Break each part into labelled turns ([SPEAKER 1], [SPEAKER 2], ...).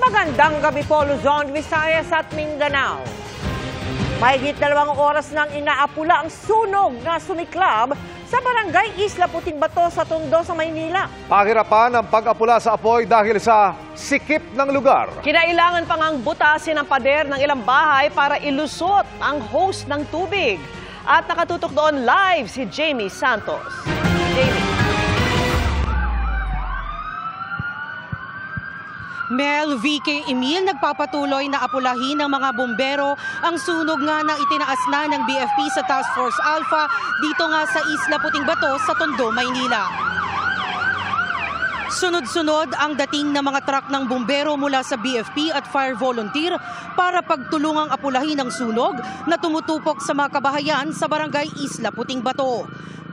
[SPEAKER 1] Magandang gabi po, Luzon, Visayas at Mindanao. Mahigit 2 oras nang inaapula ang sunog na sumiklab sa barangay Isla Puting Bato sa Tondo sa Maynila.
[SPEAKER 2] Pahirapan ang pag-apula sa apoy dahil sa sikip ng lugar.
[SPEAKER 3] Kinailangan pang ang butasin ang pader ng ilang bahay para ilusot ang hose ng tubig. At nakatutok doon live si Jamie Santos. Jamie.
[SPEAKER 4] Mel, Vicky, Emil, nagpapatuloy na apulahin ng mga bumbero ang sunog nga na itinaas na ng BFP sa Task Force Alpha dito nga sa Isla Puting Bato sa Tondo, Maynila. Sunod-sunod ang dating ng mga truck ng bumbero mula sa BFP at Fire Volunteer para pagtulungang apulahin ang sunog na tumutupok sa mga kabahayan sa barangay Isla Puting Bato.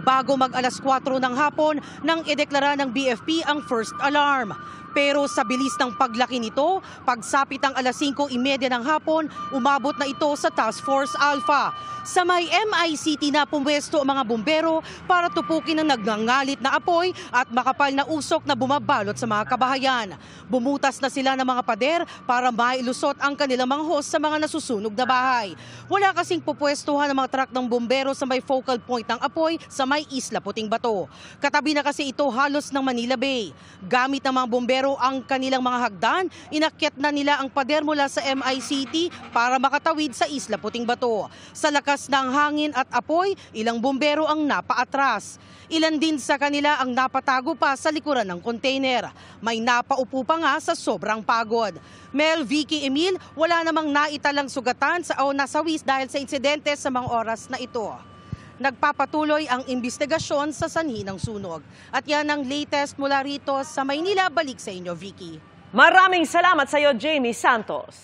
[SPEAKER 4] Bago mag-alas 4 ng hapon nang ideklara ng BFP ang first alarm. Pero sa bilis ng paglaki nito, pagsapit ang alas 5:30 ng hapon, umabot na ito sa Task Force Alpha. Sa may MICT na pumwesto ang mga bumbero para tupukin ang nagngangalit na apoy at makapal na usok na bumabalot sa mga kabahayan. Bumutas na sila ng mga pader para mailusot ang kanilang mga hose sa mga nasusunog na bahay. Wala kasing pupwestuhan ng mga truck ng bumbero sa may focal point ng apoy sa may Isla Puting Bato. Katabi na kasi ito halos ng Manila Bay. Gamit ng mga bumbero ang kanilang mga hagdan, inakyat na nila ang pader mula sa MICT para makatawid sa Isla Puting Bato. Sa lakas ng hangin at apoy, ilang bumbero ang napaatras. Ilan din sa kanila ang napatago pa sa likuran ng container. May napaupo pa nga sa sobrang pagod. Mel, Vicky, Emil, wala namang naitalang sugatan o nasawis dahil sa insidente sa mga oras na ito. Nagpapatuloy ang investigasyon sa sanhi ng sunog. At yan ang latest mula rito sa Maynila. Balik sa inyo, Vicky.
[SPEAKER 3] Maraming salamat sa iyo, Jamie Santos.